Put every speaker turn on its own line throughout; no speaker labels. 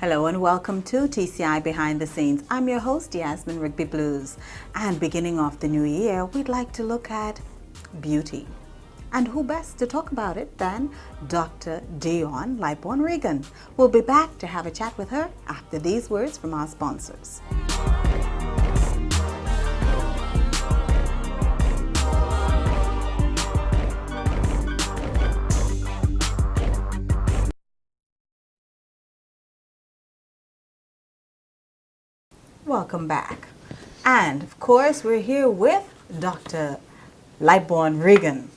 Hello and welcome to TCI Behind the Scenes. I'm your host, Yasmin Rigby Blues. And beginning off the new year, we'd like to look at beauty. And who best to talk about it than Dr. Dionne Lightbourne. We'll be back to have a chat with her after these words from our sponsors. Welcome back. And of course, we're here with Dr. Lightbourne.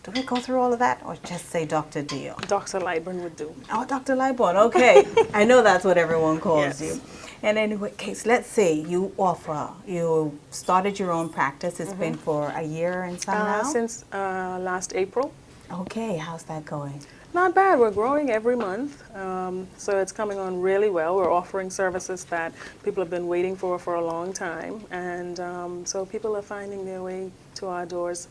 Do we go through all of that or just say Dr. Dionne?
Dr. Lightbourne would do.
Oh, Dr. Lightbourne, okay. I know that's what everyone calls
Yes.
you. And in any case, let's say you started your own practice. It's been for a year and some now?
Since last April.
Okay, how's that going?
Not bad. We're growing every month, so it's coming on really well. We're offering services that people have been waiting for a long time, and so people are finding their way to our doors.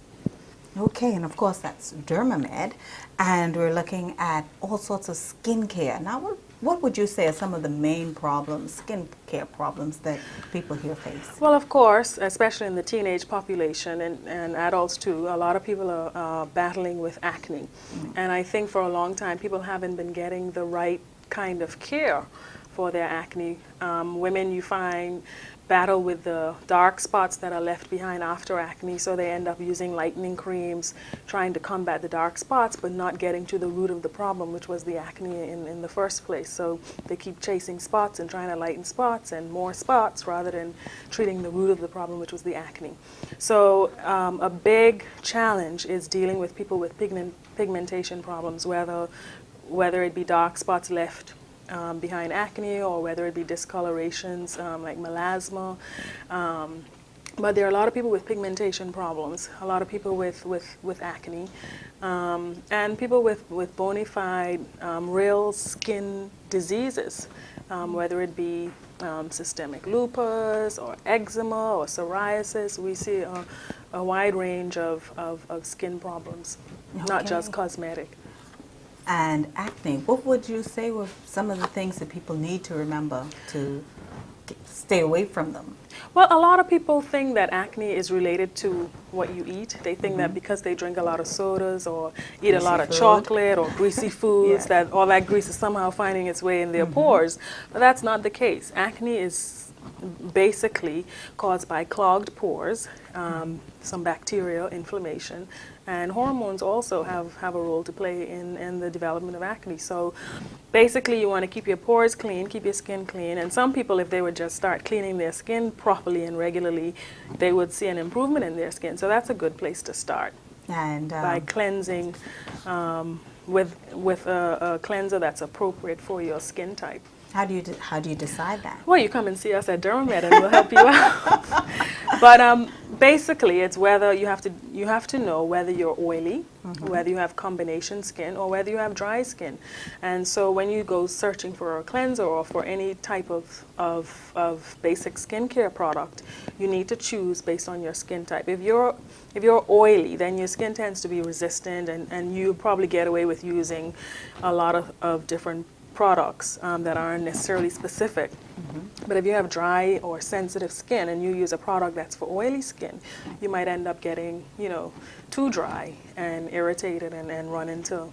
Okay, and of course that's Dermamed, and we're looking at all sorts of skincare. Now, what would you say are some of the main problems, skincare problems that people here face?
Well, of course, especially in the teenage population and adults too, a lot of people are battling with acne. And I think for a long time people haven't been getting the right kind of care for their acne. Women, you find, battle with the dark spots that are left behind after acne, so they end up using lightening creams, trying to combat the dark spots, but not getting to the root of the problem, which was the acne in the first place. So they keep chasing spots and trying to lighten spots and more spots rather than treating the root of the problem, which was the acne. So a big challenge is dealing with people with pigmentation problems, whether it be dark spots left behind acne, or whether it be discolorations like melasma. But there are a lot of people with pigmentation problems, a lot of people with acne, and people with bona fide real skin diseases, whether it be systemic lupus or eczema or psoriasis. We see a wide range of skin problems, not just cosmetic.
And acne, what would you say were some of the things that people need to remember to stay away from them?
Well, a lot of people think that acne is related to what you eat. They think that because they drink a lot of sodas or eat a lot of chocolate or greasy foods, that all that grease is somehow finding its way in their pores. But that's not the case. Acne is basically caused by clogged pores, some bacterial inflammation, and hormones also have a role to play in the development of acne. So basically you want to keep your pores clean, keep your skin clean, and some people, if they would just start cleaning their skin properly and regularly, they would see an improvement in their skin. So that's a good place to start.
And
by cleansing with a cleanser that's appropriate for your skin type.
How do you decide that?
Well, you come and see us at Dermamed and we'll help you out. But basically, it's whether you have to know whether you're oily, whether you have combination skin, or whether you have dry skin. And so when you go searching for a cleanser or for any type of basic skincare product, you need to choose based on your skin type. If you're oily, then your skin tends to be resistant, and you probably get away with using a lot of different products that aren't necessarily specific. But if you have dry or sensitive skin and you use a product that's for oily skin, you might end up getting, too dry and irritated and run into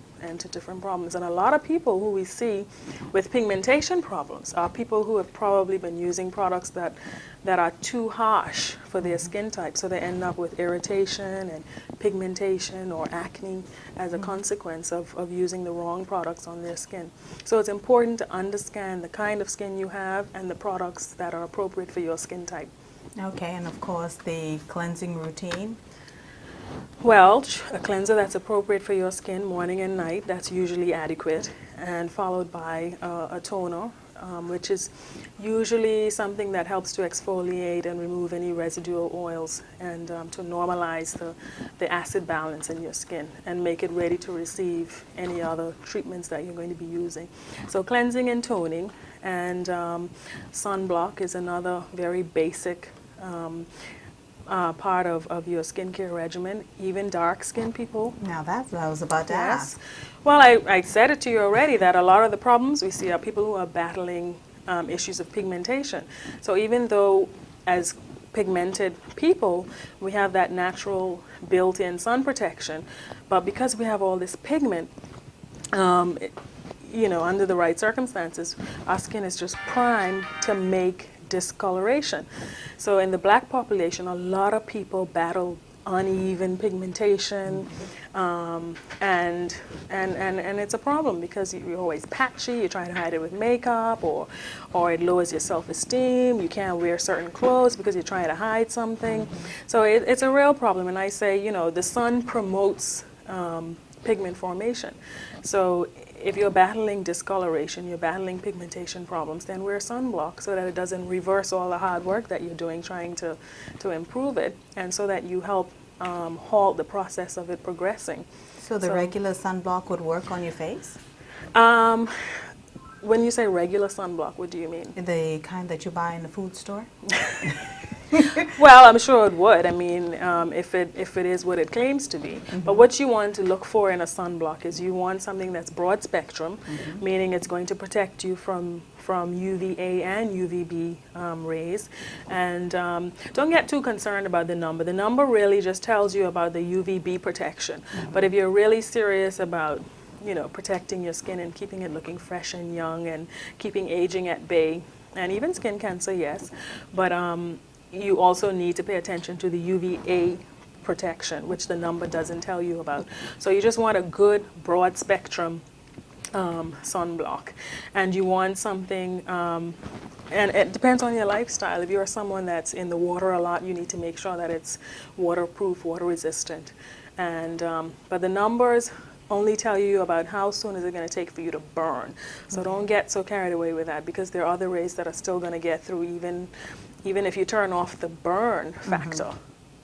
different problems. And a lot of people who we see with pigmentation problems are people who have probably been using products that are too harsh for their skin type, so they end up with irritation and pigmentation or acne as a consequence of using the wrong products on their skin. So it's important to understand the kind of skin you have and the products that are appropriate for your skin type.
Okay, and of course the cleansing routine.
Well, a cleanser that's appropriate for your skin morning and night, that's usually adequate, and followed by a toner, which is usually something that helps to exfoliate and remove any residual oils and to normalize the acid balance in your skin and make it ready to receive any other treatments that you're going to be using. So cleansing and toning, and sunblock is another very basic part of your skincare regimen. Even dark skin people.
Now that's what I was about to ask.
Well, I said it to you already that a lot of the problems we see are people who are battling issues of pigmentation. So even though as pigmented people, we have that natural built-in sun protection, but because we have all this pigment, you know, under the right circumstances, our skin is just primed to make discoloration. So in the black population, a lot of people battle uneven pigmentation, and it's a problem because you're always patchy. You're trying to hide it with makeup, or it lowers your self-esteem. You can't wear certain clothes because you're trying to hide something. So it's a real problem. And I say, you know, the sun promotes pigment formation. So if you're battling discoloration, you're battling pigmentation problems, then wear sunblock so that it doesn't reverse all the hard work that you're doing trying to improve it, and so that you help halt the process of it progressing.
So the regular sunblock would work on your face?
When you say regular sunblock, what do you mean?
The kind that you buy in the food store?
Well, I'm sure it would. I mean, if it is what it claims to be. But what you want to look for in a sunblock is you want something that's broad spectrum, meaning it's going to protect you from UVA and UVB rays. And don't get too concerned about the number. The number really just tells you about the UVB protection. But if you're really serious about, you know, protecting your skin and keeping it looking fresh and young and keeping aging at bay, and even skin cancer, yes, but you also need to pay attention to the UVA protection, which the number doesn't tell you about. So you just want a good broad spectrum sunblock, and you want something, and it depends on your lifestyle. If you're someone that's in the water a lot, you need to make sure that it's waterproof, water resistant, and but the numbers only tell you about how soon is it going to take for you to burn. So don't get so carried away with that, because there are other rays that are still going to get through, even if you turn off the burn factor.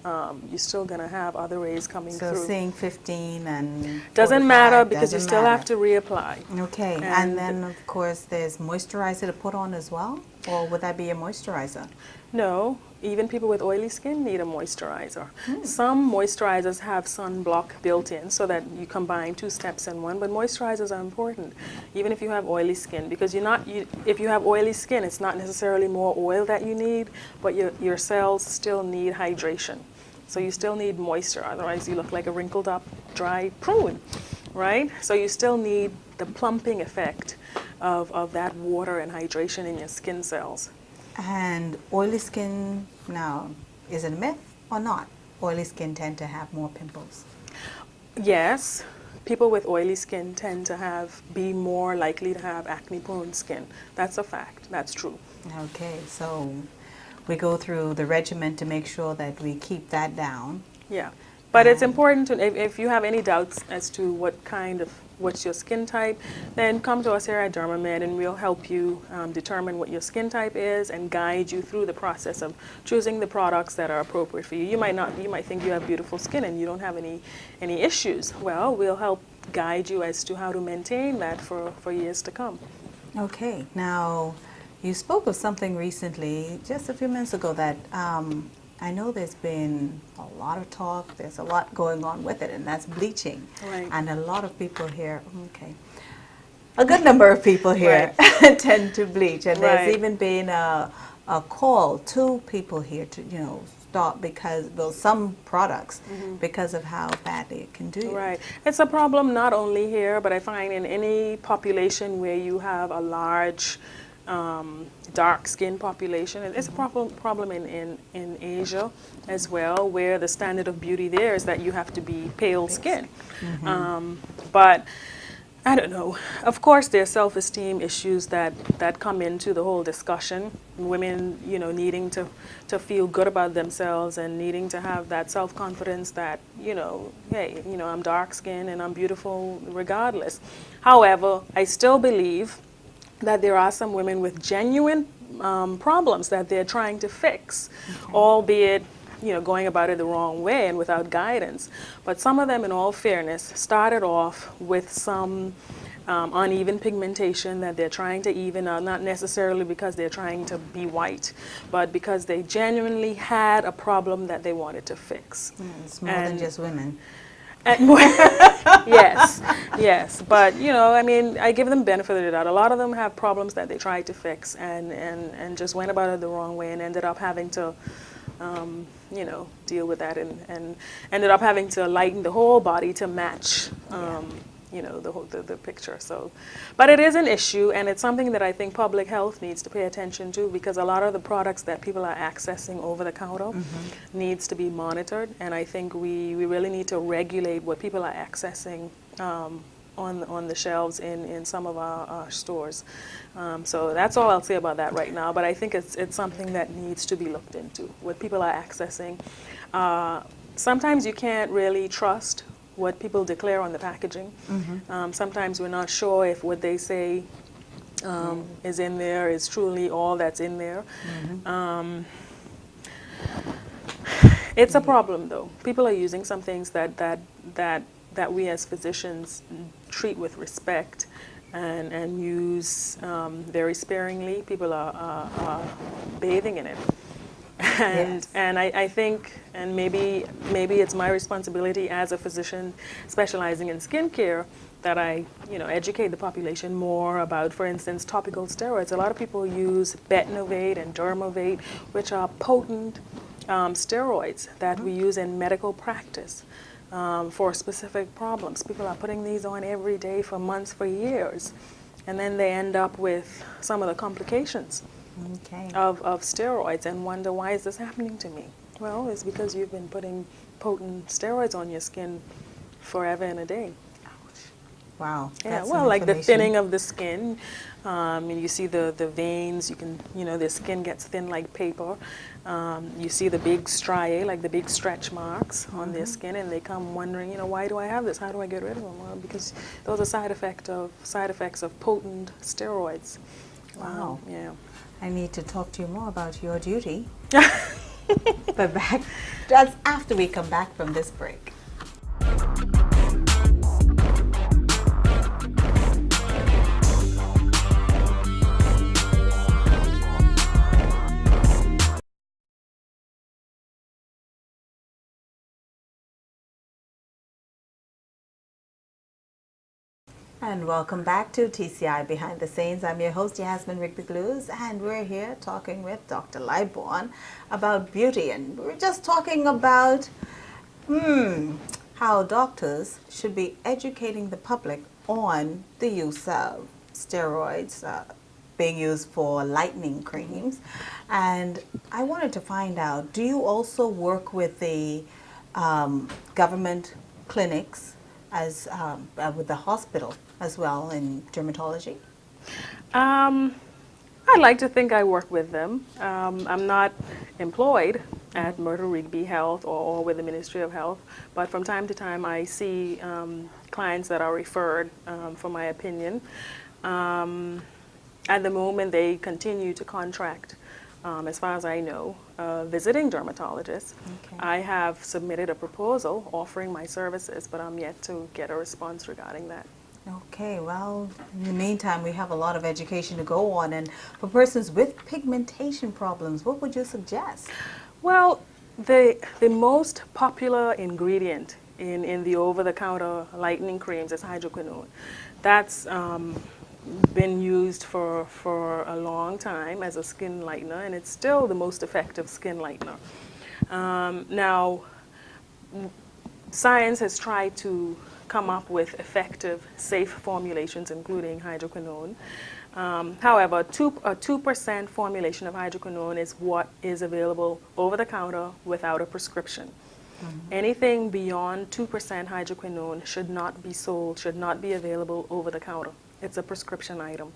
You're still going to have other rays coming through.
So seeing 15 and
doesn't matter, because you still have to reapply.
Okay, and then of course there's moisturizer to put on as well, or would that be a moisturizer?
No, even people with oily skin need a moisturizer. Some moisturizers have sunblock built in so that you combine two steps in one, but moisturizers are important, even if you have oily skin, because if you have oily skin, it's not necessarily more oil that you need, but your cells still need hydration. So you still need moisture, otherwise you look like a wrinkled up, dry prune, right? So you still need the plumping effect of that water and hydration in your skin cells.
And oily skin, now, is it a myth or not? Oily skin tend to have more pimples.
Yes, people with oily skin tend to be more likely to have acne-prone skin. That's a fact. That's true.
Okay, so we go through the regimen to make sure that we keep that down.
Yeah, but it's important to, if you have any doubts as to what's your skin type, then come to us here at Dermamed, and we'll help you determine what your skin type is and guide you through the process of choosing the products that are appropriate for you. You might think you have beautiful skin and you don't have any issues. Well, we'll help guide you as to how to maintain that for years to come.
Okay, now you spoke of something recently, just a few minutes ago, that I know there's been a lot of talk, there's a lot going on with it, and that's bleaching.
Right.
And a lot of people here, a good number of people here tend to bleach. And there's even been a call to people here to, stop some products, because of how badly it can do you.
Right. It's a problem not only here, but I find in any population where you have a large dark skin population. And it's a problem in Asia as well, where the standard of beauty there is that you have to be pale skin. But I don't know. Of course, there are self-esteem issues that come into the whole discussion. Women, needing to feel good about themselves and needing to have that self-confidence that, hey, I'm dark skinned and I'm beautiful regardless. However, I still believe that there are some women with genuine problems that they're trying to fix, albeit going about it the wrong way and without guidance. But some of them, in all fairness, started off with some uneven pigmentation that they're trying to even out, not necessarily because they're trying to be white, but because they genuinely had a problem that they wanted to fix.
It's more than just women.
Yes, yes, but you know, I mean, I give them benefit of the doubt. A lot of them have problems that they tried to fix and just went about it the wrong way and ended up having to, you know, deal with that and ended up having to lighten the whole body to match, you know, the picture. So, but it is an issue, and it's something that I think public health needs to pay attention to, because a lot of the products that people are accessing over the counter needs to be monitored, and I think we really need to regulate what people are accessing on the shelves in some of our stores. So that's all I'll say about that right now, but I think it's something that needs to be looked into, what people are accessing. Sometimes you can't really trust what people declare on the packaging. Sometimes we're not sure if what they say is in there is truly all that's in there. It's a problem, though. People are using some things that we as physicians treat with respect and use very sparingly. People are bathing in it. And I think, and maybe it's my responsibility as a physician specializing in skincare, that I, you know, educate the population more about, for instance, topical steroids. A lot of people use Betnovate and Dermovate, which are potent steroids that we use in medical practice for specific problems. People are putting these on every day for months, for years, and then they end up with some of the complications of steroids and wonder, why is this happening to me? Well, it's because you've been putting potent steroids on your skin forever and a day.
Wow.
Yeah, well, like the thinning of the skin. And you see the veins, you can, you know, the skin gets thin like paper. You see the big striae, like the big stretch marks on their skin, and they come wondering, you know, why do I have this? How do I get rid of them? Well, because those are side effects of potent steroids.
Wow.
Yeah.
I need to talk to you more about your duty. But that's after we come back from this break. And welcome back to TCI Behind the Scenes. I'm your host, Yasmin Rigby Blues, and we're here talking with Dr. Lightbourne about beauty. And we're just talking about how doctors should be educating the public on the use of steroids being used for lightening creams. And I wanted to find out, do you also work with the government clinics as with the hospital as well in dermatology?
I'd like to think I work with them. I'm not employed at Myrtle Rigby Health or with the Ministry of Health, but from time to time I see clients that are referred for my opinion. At the moment they continue to contract, as far as I know, visiting dermatologists. I have submitted a proposal offering my services, but I'm yet to get a response regarding that.
Okay, well, in the meantime, we have a lot of education to go on. And for persons with pigmentation problems, what would you suggest?
Well, the most popular ingredient in the over-the-counter lightening creams is hydroquinone. That's been used for a long time as a skin lightener, and it's still the most effective skin lightener. Now, science has tried to come up with effective, safe formulations, including hydroquinone. However, a 2% formulation of hydroquinone is what is available over the counter without a prescription. Anything beyond 2% hydroquinone should not be sold, should not be available over the counter. It's a prescription item.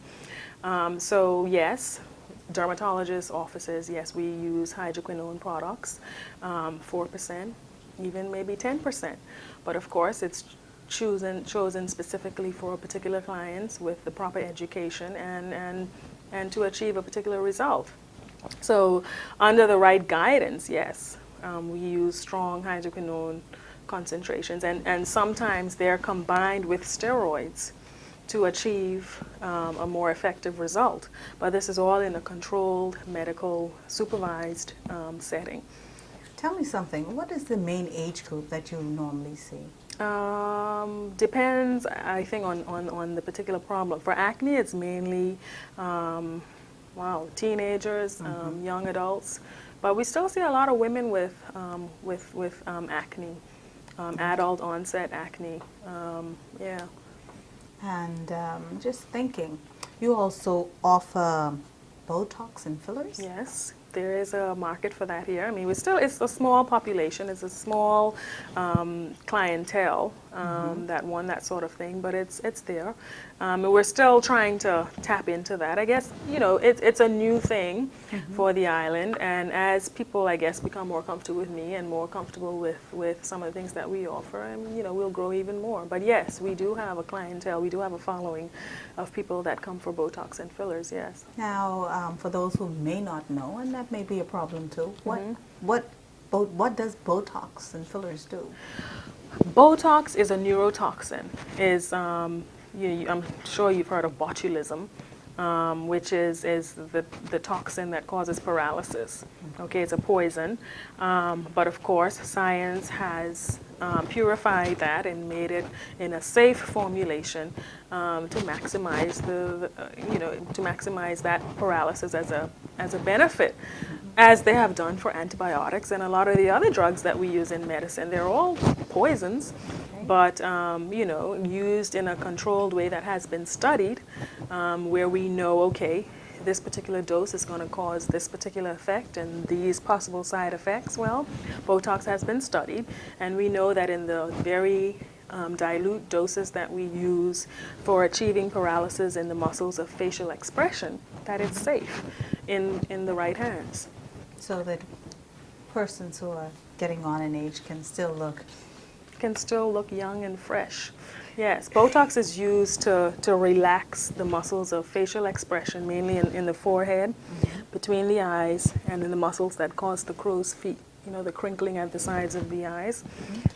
So yes, dermatologist offices, yes, we use hydroquinone products, 4%, even maybe 10%. But of course, it's chosen specifically for particular clients with the proper education and to achieve a particular result. So under the right guidance, yes, we use strong hydroquinone concentrations, and sometimes they're combined with steroids to achieve a more effective result. But this is all in a controlled, medical, supervised setting.
Tell me something. What is the main age group that you normally see?
Depends, I think, on the particular problem. For acne, it's mainly, teenagers, young adults. But we still see a lot of women with acne, adult onset acne. Yeah.
And just thinking, you also offer Botox and fillers?
Yes, there is a market for that here. I mean, it's a small population, it's a small clientele that want that sort of thing, but it's there. And we're still trying to tap into that. I guess, you know, it's a new thing for the island, and as people, I guess, become more comfortable with me and more comfortable with some of the things that we offer, and, you know, we'll grow even more. But yes, we do have a clientele, we do have a following of people that come for Botox and fillers, yes.
Now, for those who may not know, and that may be a problem too, what does Botox and fillers do?
Botox is a neurotoxin. I'm sure you've heard of botulism, which is the toxin that causes paralysis. Okay, it's a poison, but of course science has purified that and made it in a safe formulation to maximize to maximize that paralysis as a benefit, as they have done for antibiotics and a lot of the other drugs that we use in medicine. They're all poisons, but you know, used in a controlled way that has been studied, where we know, okay, this particular dose is going to cause this particular effect and these possible side effects. Well, Botox has been studied, and we know that in the very dilute doses that we use for achieving paralysis in the muscles of facial expression, that it's safe in the right hands.
So that persons who are getting on in age can still look
young and fresh. Yes, Botox is used to relax the muscles of facial expression, mainly in the forehead, between the eyes, and in the muscles that cause the crow's feet, you know, the crinkling at the sides of the eyes.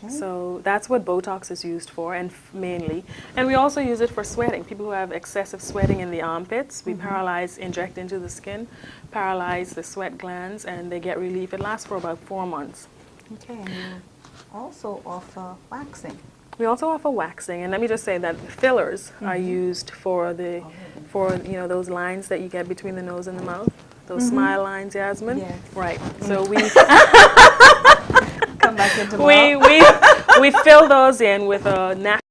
Okay.
So that's what Botox is used for, and mainly. And we also use it for sweating. People who have excessive sweating in the armpits, we inject into the skin, paralyze the sweat glands, and they get relief. It lasts for about 4 months.
Okay, and you also offer waxing.
We also offer waxing, and let me just say that fillers are used for you know, those lines that you get between the nose and the mouth, those smile lines, Yasmin.
Yes.
Right. So we
Come back in tomorrow.
we fill those in with a natural